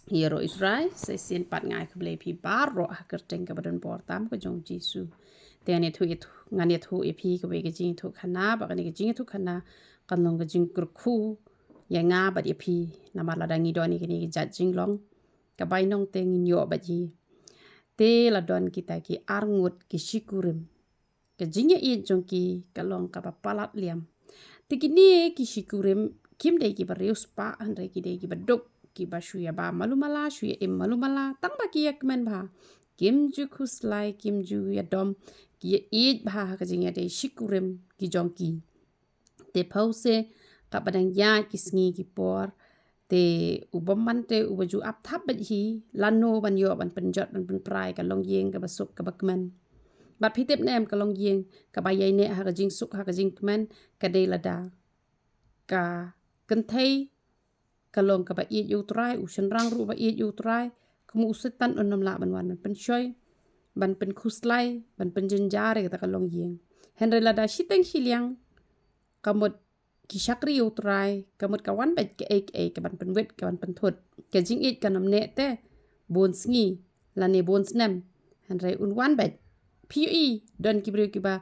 Hero Israel sai sin pat ngai ke blei pi baro ha kerteng ke badan portam ke jong Jesu. Te ane thu itu ngane thu epi ke be ke jing thu khana ba ke jing thu khana kan long ke jing kurku ya nga ba epi nama la dangi doni ke ni jat jing long ke bai nong te ngin yo ba ji. Te la don kita ki arngut ki shikurim. Ke jing ya i jong ki kalong ka palat liam. Te ki ni ki shikurim kim de ki barius pa andre ki de ki badok ki ba shuya ba malumala shuya im malumala tang ba ki yak men ba kim ju khuslai kim ju ya dom ki ya eat ba ka jing ya de shikurim ki jong ki te pause ka badang ya ki sngi ki por te ubaman te ubaju ap thap ba hi lano ban yo ban penjot ban pen prai ka long yeng ka basuk ka bakmen bat phitep nem ka long yeng ka ba yai ne ha ka jing suk ha ka jing kmen ka de la da ka kan thei kalong ka ba i yu trai u shen rang ru ba i yu trai kamu usetan onam la ban wan pen shoy ban pen khuslai ban pen jenjare ka kalong yeng henry la da shiteng shiliang kamut ki shakri yu trai kamut ka wan bet ke ke ban pen wet ka ban pen thot ke jing it kanam ne te bon sngi la ne bon snem henry un wan bet pi don ki bru ki ba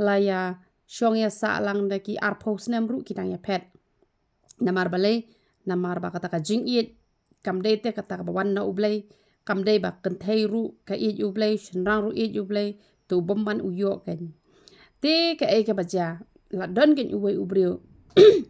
la ya shong ya sa lang da ki arpo snem ru ki tang ya pet namar balai namar ba kata ka jing it kam de te kata ka wan na ublai kam de ba kan thei ru ka i ublai shenrang ru i ublai tu bomban u yo kan te ka ba ja la don gen uwe ubrio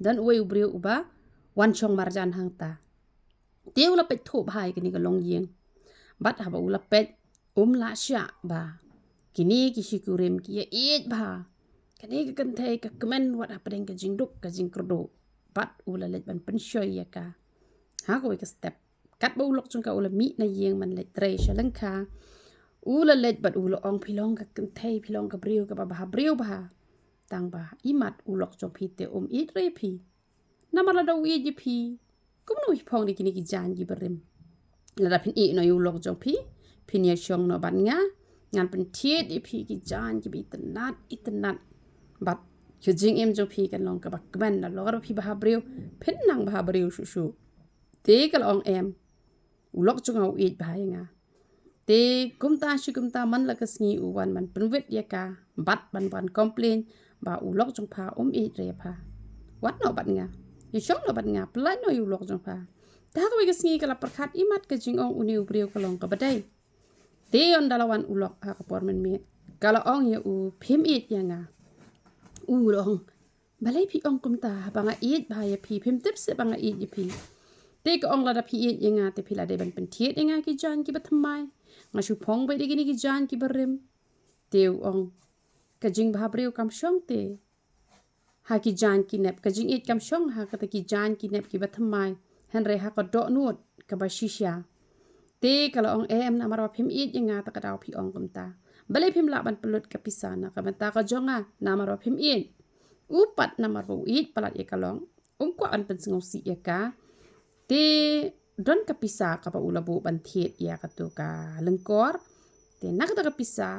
dan uwe ubrio uba wan chong marjan hang ta te ula pet tho bhai ke ni ka long yeng bat ha ba ula pet la sha ba kini ki shikurim ki ya it ba kani ka kan thei ka kmen wat ha padeng ka jing duk ka jing krodo bat ula let ban pen shoy ya ka ha ko ka step kat ba ulok chung ka ula mi na yeng man let tre shalang kha ula let bat ula ong pilong ka kan thei pilong ka briu ka ba briu ba tang ba imat ulok chung pi te it re pi namala da wi ji pi kum no hi phong de kini ki jan gi berim la da pin no ulok chung pi pin ya shong no ban nga ngan pen thiet i pi ki jan ki bi itanat bat chu jing em jo pi kan long ka bak ban na lo ga pi ba briu pin nang ba briu shu shu te ka long em ulok chung au it ba nga te kum ta man la ka sngi u wan man pen wet ya ka bat ban ban complain ba ulok chung pha it re pha wat no bat nga ye shong no bat nga plan no ulok chung pha ta ka wi ka sngi ka la prakhat imat ka jing ong uni briu ka long ka badai te on dalawan ulok ha ka por men mi kala ong ye u phim it ya nga u long balai pi ong kum ta banga it ba ya pi phim tip se banga it ye pi te ka ong la da pi it nga te pi la de ban pen thiet nga ki jan ki batmai nga shu phong ba de ki jan ki berim te ong ka jing ba breu kam shong te ha ki jan ki nep ka jing it kam shong ha ka ki jan ki nep ki batmai hen re ha ka do nuot ka ba shisha te kala ong em na mara phim it nga ta ka daw pi ong kum ta balai phim la ban pelut ka pisana ka ban ta ka jonga na mara phim it upat na mara it palat ye kalong ko an pen sngau si ya ka te don ka pisa ka pa ulabu ban thiet ya ka tu ka lengkor te nak ta ka pisa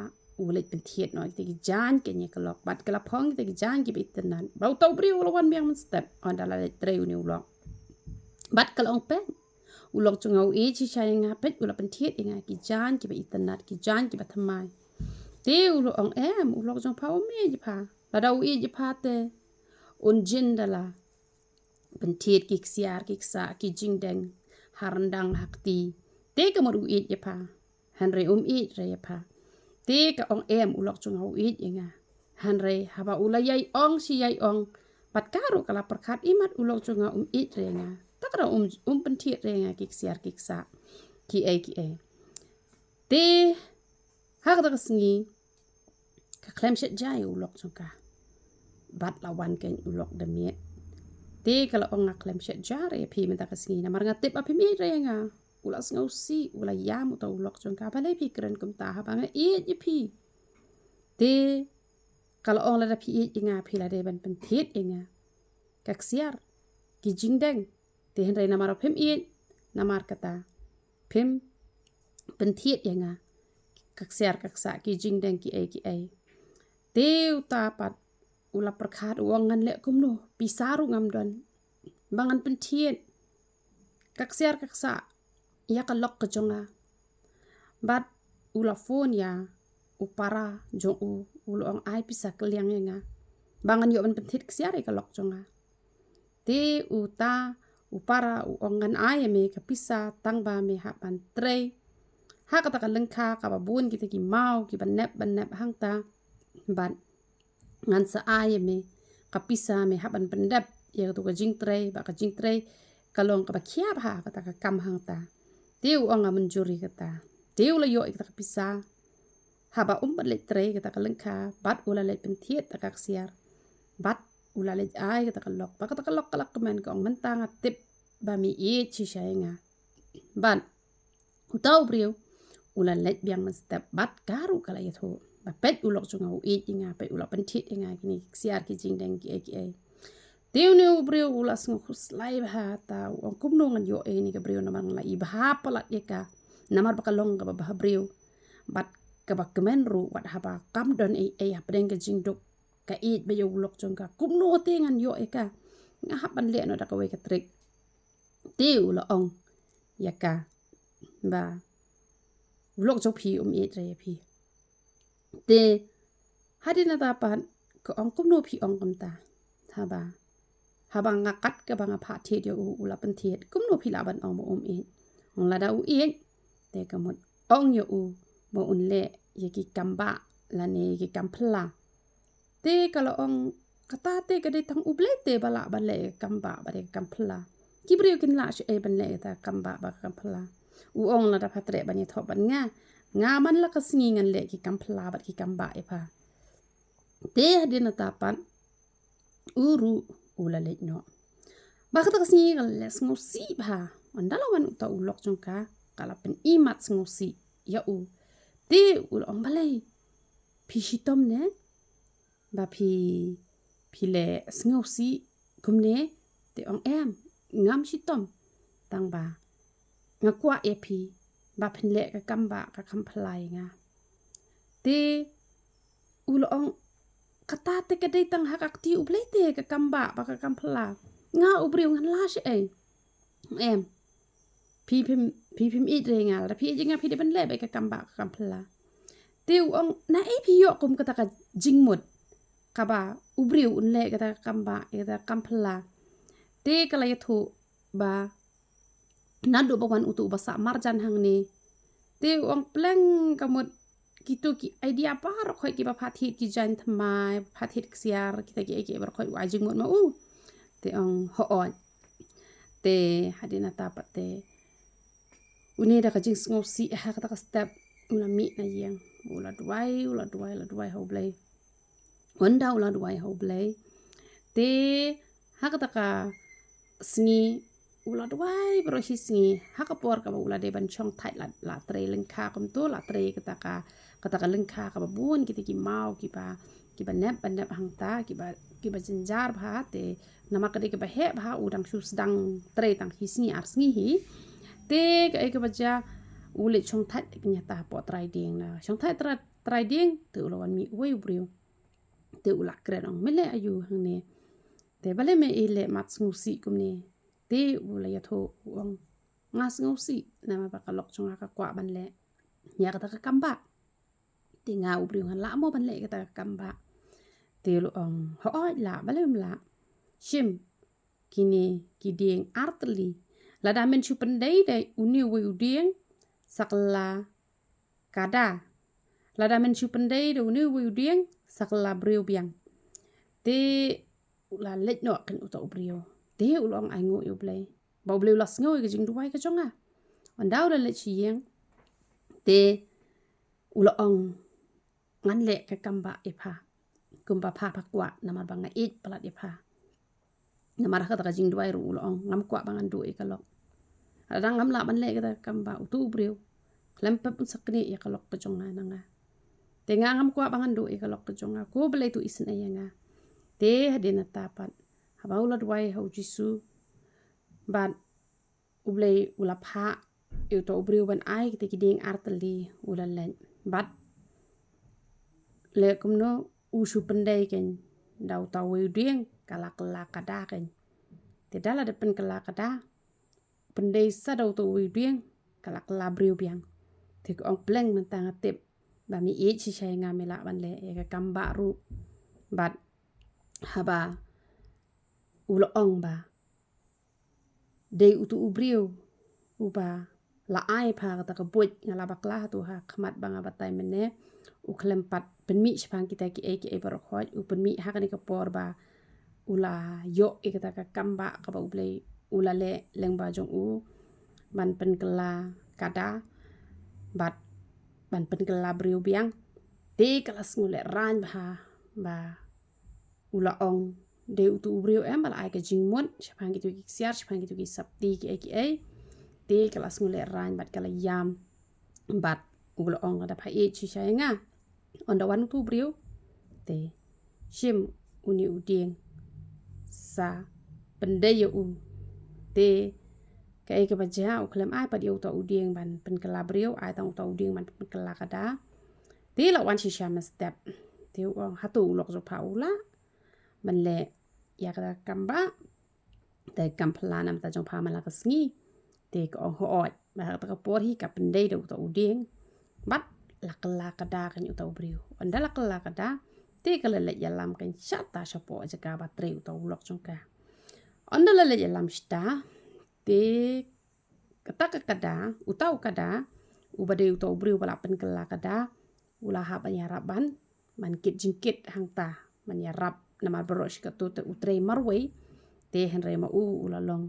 ulet pen thiet no te ki jan ke ni kalok bat kala phong te ki jan ki bitenan bau tau bri ulawan biang men step on dala le tre uni ulok bat kala ong pen ulok chungau e chi chai nga pet ula pen thiet nga ki jan ki bitenan ki jan ki bathamai te ulo ong em ulok jong pa o me ji pa la dau e ji pa te un jin dala pen thiet ki ksiar ki ksa ki jing deng harandang hakti te ka moru it ye pa hanre it re ye pa te ka ong em ulok chung au it ye nga hanre haba ula yai ong si yai ong pat karo kala perkhat imat ulok chung it re nga takra pen thiet re nga ki ksiar ki ksa ki e te ha ka sngi ka klem shet jai ulok chung ka bat lawan ken ulok de miet te kala ong klem shet jare pi menta ka sngi na mar nga tip api mi re nga ula ngau si ula yam to ulok chung ka bale pi kren kum ta ha ba nga ye pi te kala ong la da pi nga pi la de ban pen thiet nga ka ksiar ki jing deng te hen re na mar phim na mar kata phim pen thiet nga ka ksiar ka ksa ki jing deng ki e te uta pat ula perkhat uangan le kumno pisaru ngam don bangan pen thiet ka ksiar ka ksa ya kalok ke jonga bat ula phone ya upara jong ulo ang ai pisa keliang nga bangan yo ban pentit ksiare kalok jonga te uta upara uongan ai me kapisa tangba me hapan tre ha kata kalengka ka babun kita ki mau ki banep hangta ban ngan sa ai me kapisa me haban pendap ya tu ka jing tre ba ka jing tre kalong ka bakia ha kata ka kam hangta tiu onga menjuri kata tiu la yo kita kapisa haba umpat le tre kata kalengka bat ula le pentiet ta kaksiar bat ula le ai kata kalok ba kata kalok kalak kemen ka ong mentang tip ba mi e chi shainga ban utau brio ula le biang men step bat garu kala yatho ba pet ulok junga u e inga pe ula pentit inga kini siar ki jing deng ki e tiu ne brio ula sng khuslai ba ta ong kumno ngan yo e ni ka brio namang la i ba palat ye ka namar bakalong ka ba brio bat ka ba kemen ru wat haba kam don e hapdeng ka jing dok ka it ba yo ulok jongka kumno te ngan yo e ka nga hapan le no da ka we ka trik tiu la ong ya ka ba ulok jok phi e tre phi te hadina ta pan ko ong kumno phi ong kamta haba ngakat ka ba nga pha the yo ula pen thiet kumno phi la ban ong mo e ong la da u e te ka mot ong yo mo un le ye ki kamba la ne ki kampla te kalau ong kata te ka de tang uble te bala bale kamba ba de kampla ki brio kin la e ban le ta kamba ba kampla u ong la da phatre ban ye thop ban nga man la ka singi ngan le ki kampla ba ki kamba e pa te hadina tapan uru ula le no ba kata ka singi ngan le sngo si ba andala wan uta ulok jongka kala pen imat sngo si ya u te ul ong balai phi shitom ne ba phi le sngo si kumne te ong em ngam shitom tang ba ngakwa e phi ba phin le ka kamba ka khamplai nga te ul ong kata te ka dei tang hakak ti uble te ka kamba ba ka kampla nga ubriu ngan la she em phi phim i re nga la phi jinga phi de ban le ba ka kamba ka kampla te ong na e phi yo kum kata ka jingmut kaba ubriu unle kata kamba kata kampla te kala yathu ba nadu bawan utu basa marjan hang ni te ong pleng kamut kitu ki idea par khoi ki ba phathi ki jan thamai phathi ksiar kita ki bar khoi wa jingmut ma te ong ho on te hadina ta te uni da ka jing sngo si ha kata ka step ula mi na yang ula duai ho blai onda ula duai ho blai te ha kata ka sngi ula duai bro hi sngi ha ka por ka ula de ban chong thai la tre lengkha kom to la tre kata ka lengkha ka bun kita ki mau ki ba nep hang ta ki ba jinjar bha te nama ka de ki ba he bha udang su sedang tre tang hi sngi ar sngi hi te ka baja ule chong thai nya ta po trai ding na chong thai trai ding te ulawan mi wei brio te ula kren ong mele ayu hang ne te bale me ile mat ngusi kum ne te ula ya tho ong ngas ngusi nama ba kalok chong ka kwa ban le ya kata ka kamba te nga brio han la mo ban le kata ka kamba te lu ong ho la bale la shim kini ki ding artli la da men chu pandai dai uni wi uding sakla kada la da men chu pandai de uni wi uding sakla brio biang te ula let no kan uta brio te ulong ai ngo yo blai ba blai las ngo ke jing duai ka chonga andau la let chi yeng te ula ong ngan le ka kamba e pha kumba pha kwa namar banga it palat e pha namar ka ta jing duai ru ula ong ngam kwa bangan du e kalok adang ngam la ban le ka kamba utu brio lempe pun sakni ya kalok ka chonga nanga te nga ngam kwa bangan du e kalok ka chonga ko blai tu isna ya nga te hadina tapat haba ula duai ho jisu ban ublai ula pha eu to brio ban ai te ki ding artali ula len bat le kumno usu pendai ken dau tau ding kala kada ken te dala de pen kala kada pendai sa dau to ding kalak labriu biang te ko ong pleng mentang atip ba mi e chi shai nga mela ban le ya ka kamba ru bat haba ulo ong ba de utu ubriu uba la ai pha ta ka buj ngala bakla tu ha khmat banga batai mene u klempat penmi chpang kita ki e bar khoj u penmi ha ka ni ka por ba ula yo e ka ka kamba ka ba ublei ula le leng ba jong u ban pen kala kada bat ban pen kala briu biang te kelas ngule ran ba ula ong de utu ubriu bala ai ka jingmon chpang gitu ki siar chpang gitu ki sapti ki e te kelas ngule ran bat kala yam bat ula ong ada pha e chi shai nga onda wan tu briu te shim uni uding sa pendaya u te ka e ka baja u klem ai pa diu ta uding ban pen kala briu ai ta uding ban pen kala kada te la wan chi sham step te ong hatu lok zo pa ula man le ya ka kamba te kampla nam ta jong pa mala ka sngi te ko ong ho ot ba ta ka por hi ka pendai do ta uding bat la kada kan u ta briu anda la kada te ka le ya lam kan chat ta sha po ja ka ba tre u ta lok jong ka anda le ya lam sta te kata kada utau kada ubade utau briu bala pen kala kada ula ha ban ya raban man kit jingkit hang ta man ya rap nama berosh ka tu te utre marwei te henre ma u ula long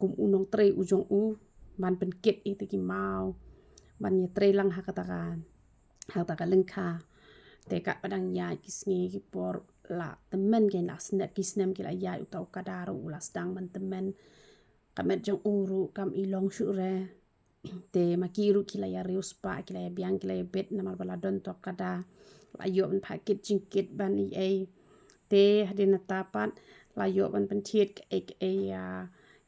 kum unong tre ujong u man pen kit itu ki mau man ya tre lang ha kata ka lengka te ka padang ya kisngi ki por la temen gen la snap ki snem ki la ya utau kada ru ula sedang man temen kamet jong uru kam ilong syure te makiru kila ya reus pa kila ya biang kila ya bet namar baladon to kada layo ban pakit jingkit ban ai te hadina tapat layo ban pentit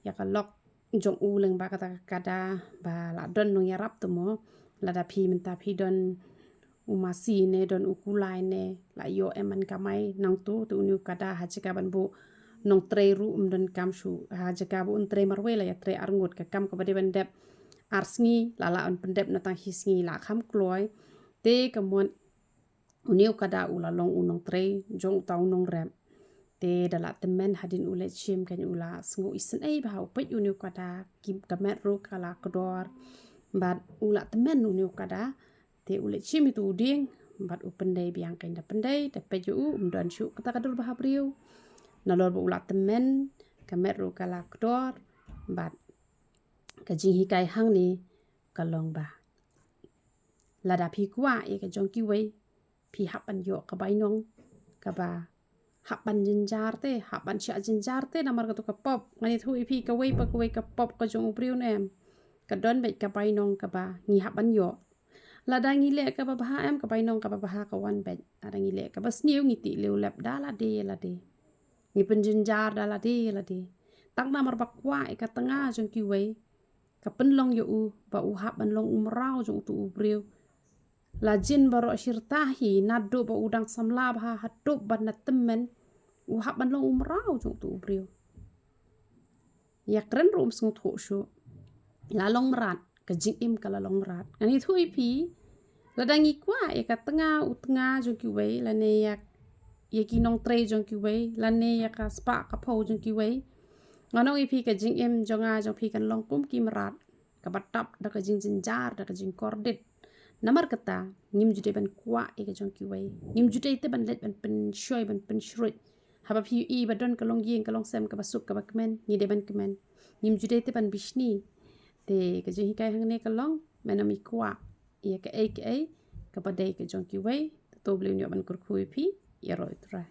ya kalok jong u leng ba kata kada ba ladon no ya rap temo lada pi menta pi don umasi ne don ukulai ne layo eman kamai nang tu unu kada hajika ban bu nong tre ru don kam shu ha jaka bu un tre marwe la ya tre arngut ka kam ka bade bandep arsngi lala on pendep na tang hisngi la kham kloi te kamon uniu kada ula long unong tre jong tau nong rem te dala temen hadin ule chim kan ula sngu isen ei ba upet uniu kada kim kamet ru kala kedor bat ula temen uniu kada te ule chim itu uding bat upendai biang kain da pendai da peju umdan shu kata kadur bah briu nalor bu ula temen kamet ru kala kedor bat kajing hikai hang ni kalong ba lada pi kwa e ka jong kiwei pi hapan yo ka bainong ka ba hapan jenjar te hapan sya jenjar te namar ka to ka pop ngani thu pi ka wei pa ka wei ka pop ka jong upriu nem ka don bet ka bainong ka ba ngi hapan yo lada ngi le ka ba ha em ka bainong ka ba ka wan bet ada ngi le ka ba sniu ngi ti leu lep dala de ngi pen jenjar dala de tak namar ba kwa e ka tnga jong kiwei ka penlong yo u ba u hapan long umrau jong tu upriu la jin baro shirtahi nado ba udang samla ba hadop ban na temen u haban long umrau jong tu ubriu ya kren rum sung tho shu la long merat ka jing im kala long merat ani thui pi la dang ikwah e ka tnga u tnga jong ki wei la ne ya ye ki nong tre jong ki wei la ne ya ka spa ka pho jong ki wei nganong ipi ka jing im jonga jong pi kan long kum ki merat ka batap da ka jing jinjar da ka jing kordit namar kata ngim jude ban kwa e ka jong kiwei ngim jude te ban let ban pen shoy ban pen shrut haba pi i badon ka long yeng ka long sem ka basuk ka bakmen ni de ban kemen ngim jude te ban bishni te ka jing hikai hang ne ka long menami kwa e ka ka padai ka jong kiwei to bleu ni ban kur khui pi ya roi tra